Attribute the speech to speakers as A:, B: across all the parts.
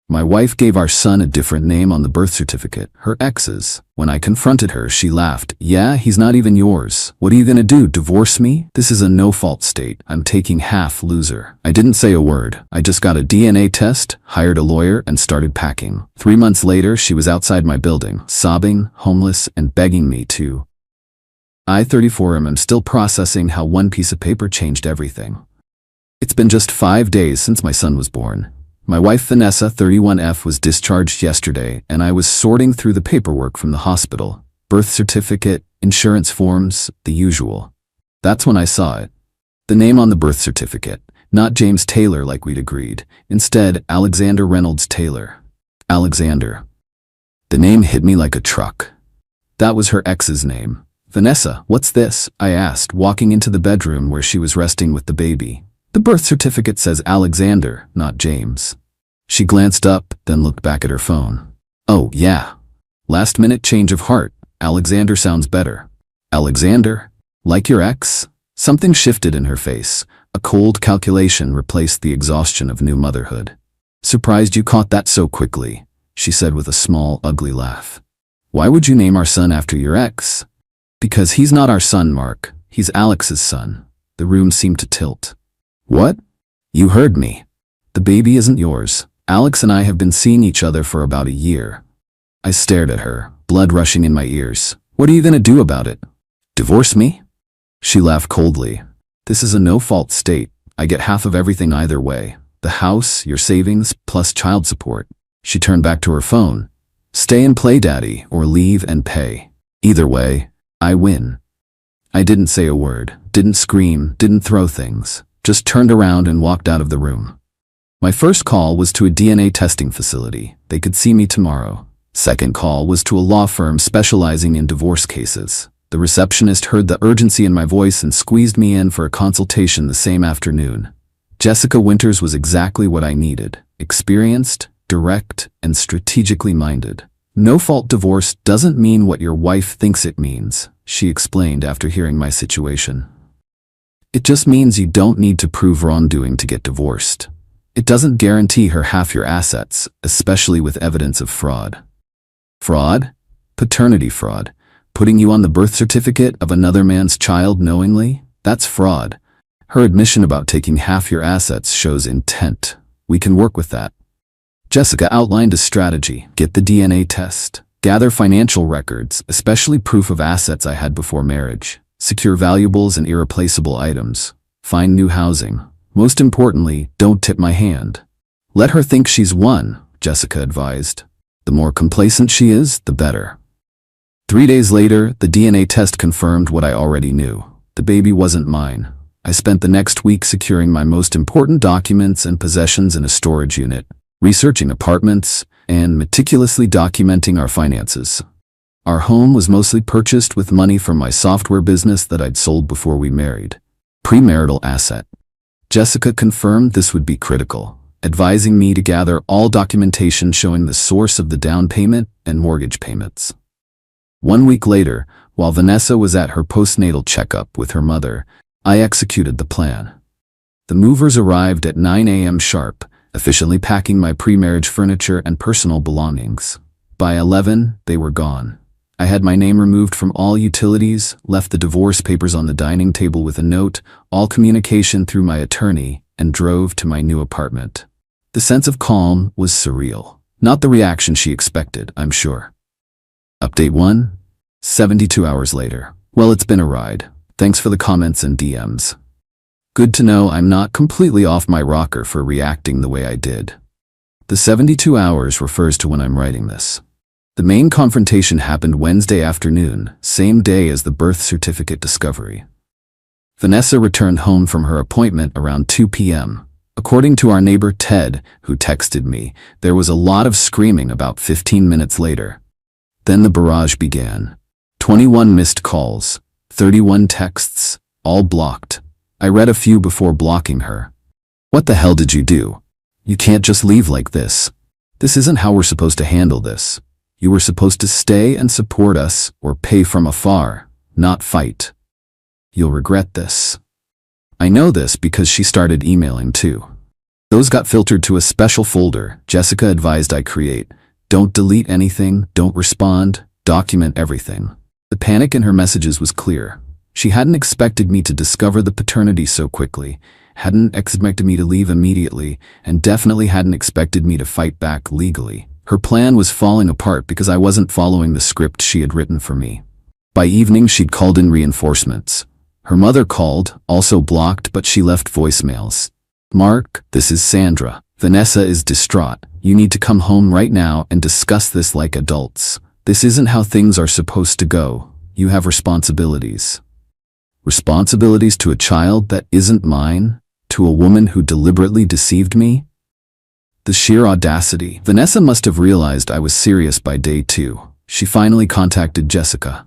A: My wife gave our son a different name on the birth certificate, her ex's. When I confronted her, she laughed. Yeah, he's not even yours. What are you gonna do, divorce me? This is a no-fault state. I'm taking half loser. I didn't say a word. I just got a DNA test, hired a lawyer, and started packing. 3 months later, she was outside my building, sobbing, homeless, and begging me to. I, 34, am still processing how one piece of paper changed everything. It's been just 5 days since my son was born. My wife Vanessa, 31F, was discharged yesterday, and I was sorting through the paperwork from the hospital. Birth certificate, insurance forms, the usual. That's when I saw it. The name on the birth certificate, not James Taylor like we'd agreed. Instead, Alexander Reynolds Taylor. Alexander. The name hit me like a truck. That was her ex's name. Vanessa, what's this? I asked, walking into the bedroom where she was resting with the baby. The birth certificate says Alexander, not James. She glanced up, then looked back at her phone. Oh, yeah. Last-minute change of heart. Alexander sounds better. Alexander? Like your ex? Something shifted in her face. A cold calculation replaced the exhaustion of new motherhood. Surprised you caught that so quickly, she said with a small, ugly laugh. Why would you name our son after your ex? Because he's not our son, Mark. He's Alex's son. The room seemed to tilt. What? You heard me. The baby isn't yours. Alex and I have been seeing each other for about a year. I stared at her, blood rushing in my ears. What are you gonna do about it? Divorce me? She laughed coldly. This is a no-fault state. I get half of everything either way. The house, your savings, plus child support. She turned back to her phone. Stay and play, Daddy, or leave and pay. Either way, I win. I didn't say a word, didn't scream, didn't throw things. Just turned around and walked out of the room. My first call was to a DNA testing facility. They could see me tomorrow. Second call was to a law firm specializing in divorce cases. The receptionist heard the urgency in my voice and squeezed me in for a consultation the same afternoon. Jessica Winters was exactly what I needed. Experienced, direct, and strategically minded. No-fault divorce doesn't mean what your wife thinks it means, she explained after hearing my situation. It just means you don't need to prove wrongdoing to get divorced. It doesn't guarantee her half your assets, especially with evidence of fraud. Fraud? Paternity fraud. Putting you on the birth certificate of another man's child knowingly? That's fraud. Her admission about taking half your assets shows intent. We can work with that. Jessica outlined a strategy. Get the DNA test. Gather financial records, especially proof of assets I had before marriage. Secure valuables and irreplaceable items. Find new housing. Most importantly, don't tip my hand. Let her think she's won, Jessica advised. The more complacent she is, the better. 3 days later, the DNA test confirmed what I already knew. The baby wasn't mine. I spent the next week securing my most important documents and possessions in a storage unit, researching apartments, and meticulously documenting our finances. Our home was mostly purchased with money from my software business that I'd sold before we married. Premarital asset. Jessica confirmed this would be critical, advising me to gather all documentation showing the source of the down payment and mortgage payments. 1 week later, while Vanessa was at her postnatal checkup with her mother, I executed the plan. The movers arrived at 9 a.m. sharp, efficiently packing my pre-marriage furniture and personal belongings. By 11, they were gone. I had my name removed from all utilities, left the divorce papers on the dining table with a note, all communication through my attorney, and drove to my new apartment. The sense of calm was surreal. Not the reaction she expected, I'm sure. Update 1. 72 hours later. Well, it's been a ride. Thanks for the comments and DMs. Good to know I'm not completely off my rocker for reacting the way I did. The 72 hours refers to when I'm writing this. The main confrontation happened Wednesday afternoon, same day as the birth certificate discovery. Vanessa returned home from her appointment around 2 p.m. According to our neighbor Ted, who texted me, there was a lot of screaming about 15 minutes later. Then the barrage began. 21 missed calls, 31 texts, all blocked. I read a few before blocking her. What the hell did you do? You can't just leave like this. This isn't how we're supposed to handle this. You were supposed to stay and support us or pay from afar, not fight. You'll regret this. I know this because she started emailing too. Those got filtered to a special folder Jessica advised I create. Don't delete anything, don't respond, document everything. The panic in her messages was clear. She hadn't expected me to discover the paternity so quickly, hadn't expected me to leave immediately, and definitely hadn't expected me to fight back legally. Her plan was falling apart because I wasn't following the script she had written for me. By evening, she'd called in reinforcements. Her mother called, also blocked, but she left voicemails. Mark, this is Sandra. Vanessa is distraught. You need to come home right now and discuss this like adults. This isn't how things are supposed to go. You have responsibilities. Responsibilities to a child that isn't mine? To a woman who deliberately deceived me? The sheer audacity. Vanessa must have realized I was serious by day 2. She finally contacted Jessica.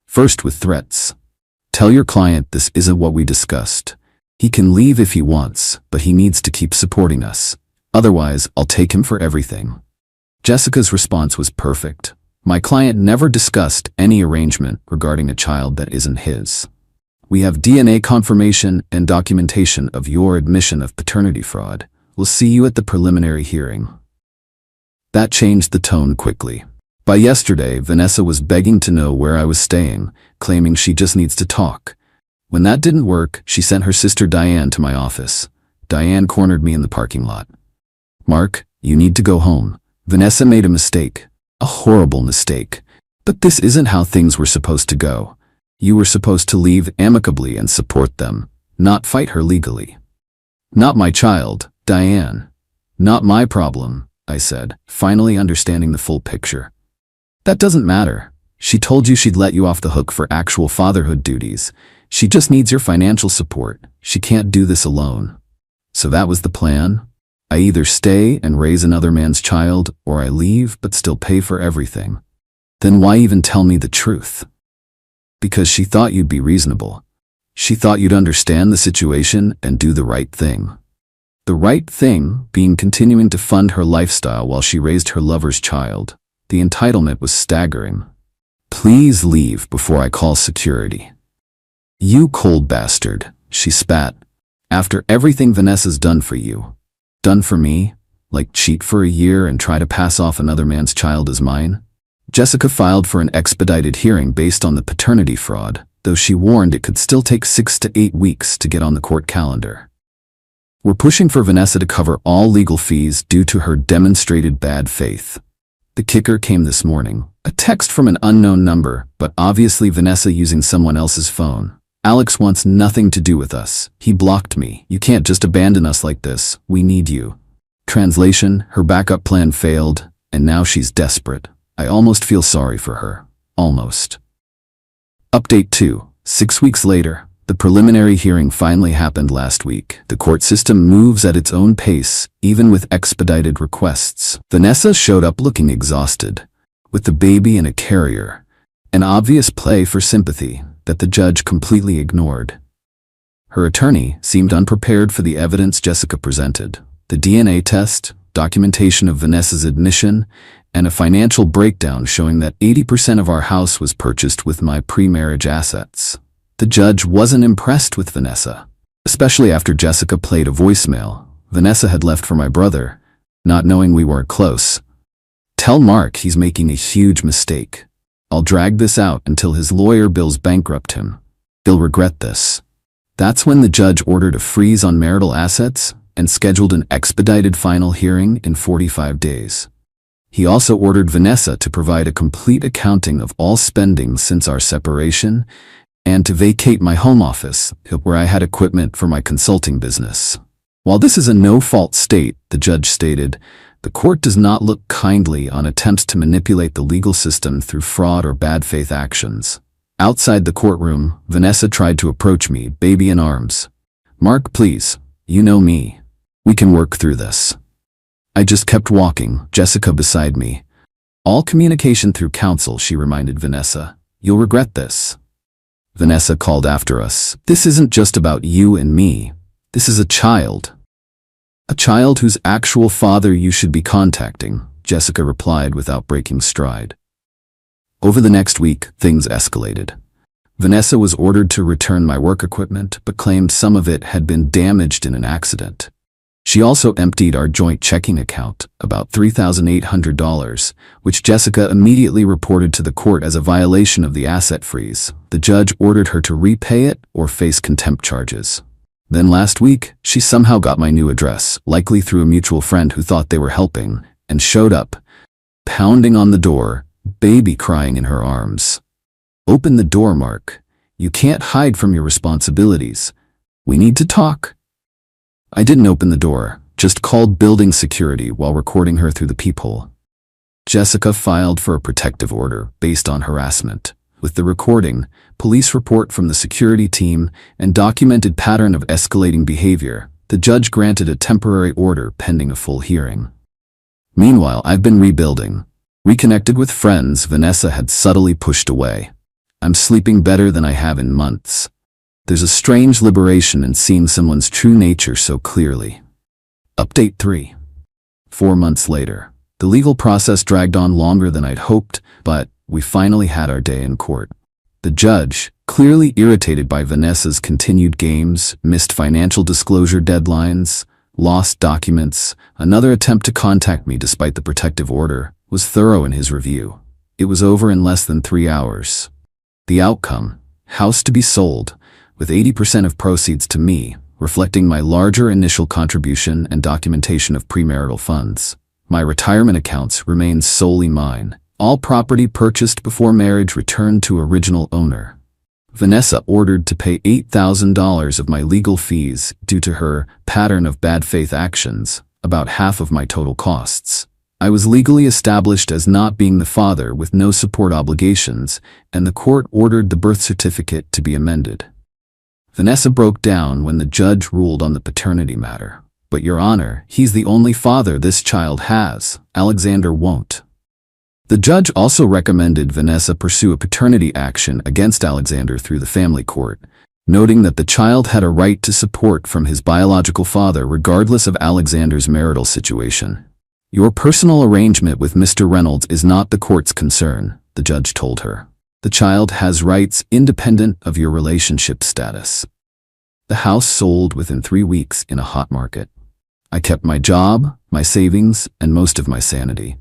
A: First with threats. Tell your client this isn't what we discussed. He can leave if he wants, but he needs to keep supporting us. Otherwise, I'll take him for everything. Jessica's response was perfect. My client never discussed any arrangement regarding a child that isn't his. We have DNA confirmation and documentation of your admission of paternity fraud. We'll see you at the preliminary hearing. That changed the tone quickly. By yesterday, Vanessa was begging to know where I was staying, claiming she just needs to talk. When that didn't work, she sent her sister Diane to my office. Diane cornered me in the parking lot. Mark, you need to go home. Vanessa made a mistake. A horrible mistake. But this isn't how things were supposed to go. You were supposed to leave amicably and support them, not fight her legally. Not my child, Diane. Not my problem, I said, finally understanding the full picture. That doesn't matter. She told you she'd let you off the hook for actual fatherhood duties. She just needs your financial support. She can't do this alone. So that was the plan? I either stay and raise another man's child, or I leave but still pay for everything. Then why even tell me the truth? Because she thought you'd be reasonable. She thought you'd understand the situation and do the right thing. The right thing being continuing to fund her lifestyle while she raised her lover's child. The entitlement was staggering. Please leave before I call security. You cold bastard, she spat. After everything Vanessa's done for you. Done for me? Like cheat for a year and try to pass off another man's child as mine? Jessica filed for an expedited hearing based on the paternity fraud, though she warned it could still take 6 to 8 weeks to get on the court calendar. We're pushing for Vanessa to cover all legal fees due to her demonstrated bad faith. The kicker came this morning. A text from an unknown number, but obviously Vanessa using someone else's phone. Alex wants nothing to do with us. He blocked me. You can't just abandon us like this. We need you. Translation, her backup plan failed, and now she's desperate. I almost feel sorry for her. Almost. Update 2. 6 weeks later, the preliminary hearing finally happened last week. The court system moves at its own pace, even with expedited requests. Vanessa showed up looking exhausted, with the baby in a carrier. An obvious play for sympathy that the judge completely ignored. Her attorney seemed unprepared for the evidence Jessica presented. The DNA test, documentation of Vanessa's admission, and a financial breakdown showing that 80% of our house was purchased with my pre-marriage assets. The judge wasn't impressed with Vanessa, especially after Jessica played a voicemail Vanessa had left for my brother, not knowing we weren't close. Tell Mark he's making a huge mistake. I'll drag this out until his lawyer bills bankrupt him. He'll regret this. That's when the judge ordered a freeze on marital assets and scheduled an expedited final hearing in 45 days. He also ordered Vanessa to provide a complete accounting of all spending since our separation and to vacate my home office, where I had equipment for my consulting business. While this is a no-fault state, the judge stated, the court does not look kindly on attempts to manipulate the legal system through fraud or bad faith actions. Outside the courtroom, Vanessa tried to approach me, baby in arms. Mark, please. You know me. We can work through this. I just kept walking, Jessica beside me. All communication through counsel, she reminded Vanessa. You'll regret this. Vanessa called after us. This isn't just about you and me. This is a child. A child whose actual father you should be contacting, Jessica replied without breaking stride. Over the next week, things escalated. Vanessa was ordered to return my work equipment, but claimed some of it had been damaged in an accident. She also emptied our joint checking account, about $3,800, which Jessica immediately reported to the court as a violation of the asset freeze. The judge ordered her to repay it or face contempt charges. Then last week, she somehow got my new address, likely through a mutual friend who thought they were helping, and showed up, pounding on the door, baby crying in her arms. "Open the door, Mark. You can't hide from your responsibilities. We need to talk." I didn't open the door, just called building security while recording her through the peephole. Jessica filed for a protective order based on harassment. With the recording, police report from the security team, and documented pattern of escalating behavior, the judge granted a temporary order pending a full hearing. Meanwhile, I've been rebuilding. Reconnected with friends Vanessa had subtly pushed away. I'm sleeping better than I have in months. There's a strange liberation in seeing someone's true nature so clearly. Update 3. 4 months later. The legal process dragged on longer than I'd hoped, but we finally had our day in court. The judge, clearly irritated by Vanessa's continued games, missed financial disclosure deadlines, lost documents, another attempt to contact me despite the protective order, was thorough in his review. It was over in less than 3 hours. The outcome: house to be sold, with 80% of proceeds to me, reflecting my larger initial contribution and documentation of premarital funds. My retirement accounts remain solely mine. All property purchased before marriage returned to original owner. Vanessa ordered to pay $8,000 of my legal fees due to her pattern of bad faith actions, about half of my total costs. I was legally established as not being the father with no support obligations, and the court ordered the birth certificate to be amended. Vanessa broke down when the judge ruled on the paternity matter. "But Your Honor, he's the only father this child has. Alexander won't." The judge also recommended Vanessa pursue a paternity action against Alexander through the family court, noting that the child had a right to support from his biological father regardless of Alexander's marital situation. "Your personal arrangement with Mr. Reynolds is not the court's concern," the judge told her. "The child has rights independent of your relationship status." The house sold within 3 weeks in a hot market. I kept my job, my savings, and most of my sanity.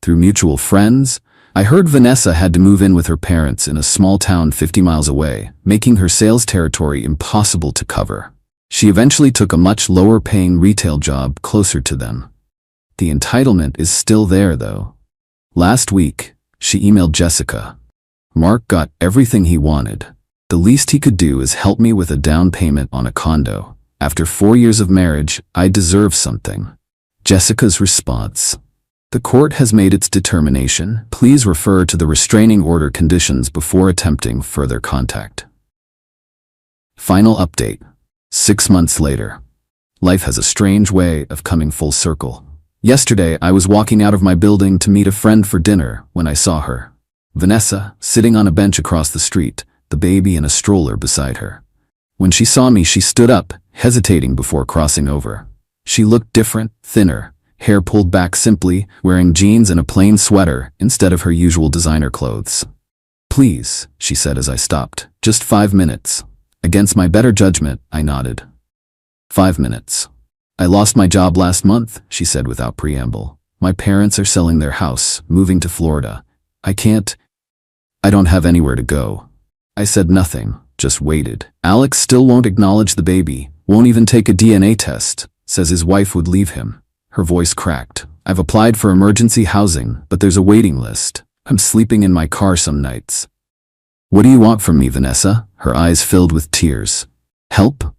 A: Through mutual friends, I heard Vanessa had to move in with her parents in a small town 50 miles away, making her sales territory impossible to cover. She eventually took a much lower-paying retail job closer to them. The entitlement is still there, though. Last week, she emailed Jessica. "Mark got everything he wanted. The least he could do is help me with a down payment on a condo. After 4 years of marriage, I deserve something." Jessica's response: "The court has made its determination. Please refer to the restraining order conditions before attempting further contact." Final update. 6 months later. Life has a strange way of coming full circle. Yesterday, I was walking out of my building to meet a friend for dinner when I saw her. Vanessa, sitting on a bench across the street, the baby in a stroller beside her. When she saw me, she stood up, hesitating before crossing over. She looked different, thinner, hair pulled back simply, wearing jeans and a plain sweater instead of her usual designer clothes. "Please," she said as I stopped, "just 5 minutes." Against my better judgment, I nodded. 5 minutes. "I lost my job last month," she said without preamble. "My parents are selling their house, moving to Florida. I don't have anywhere to go." I said nothing, just waited. "Alex still won't acknowledge the baby, won't even take a DNA test, says his wife would leave him." Her voice cracked. "I've applied for emergency housing, but there's a waiting list. I'm sleeping in my car some nights." "What do you want from me, Vanessa?" Her eyes filled with tears. "Help?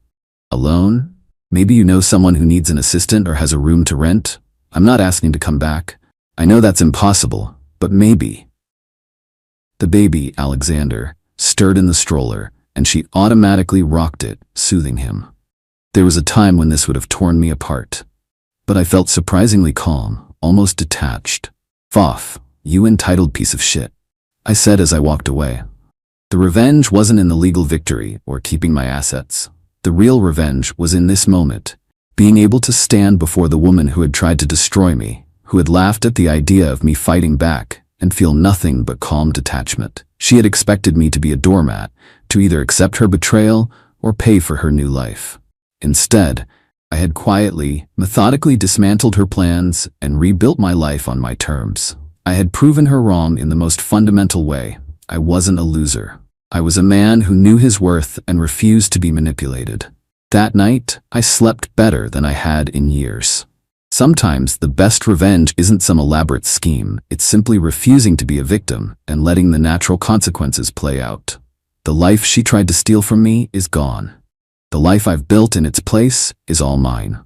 A: Alone? Maybe you know someone who needs an assistant or has a room to rent? I'm not asking to come back. I know that's impossible, but maybe." The baby, Alexander, stirred in the stroller, and she automatically rocked it, soothing him. There was a time when this would have torn me apart. But I felt surprisingly calm, almost detached. "Foff, you entitled piece of shit," I said as I walked away. The revenge wasn't in the legal victory or keeping my assets. The real revenge was in this moment, being able to stand before the woman who had tried to destroy me, who had laughed at the idea of me fighting back, and feel nothing but calm detachment. She had expected me to be a doormat, to either accept her betrayal or pay for her new life. Instead, I had quietly, methodically dismantled her plans and rebuilt my life on my terms. I had proven her wrong in the most fundamental way. I wasn't a loser. I was a man who knew his worth and refused to be manipulated. That night, I slept better than I had in years. Sometimes the best revenge isn't some elaborate scheme, it's simply refusing to be a victim and letting the natural consequences play out. The life she tried to steal from me is gone. The life I've built in its place is all mine.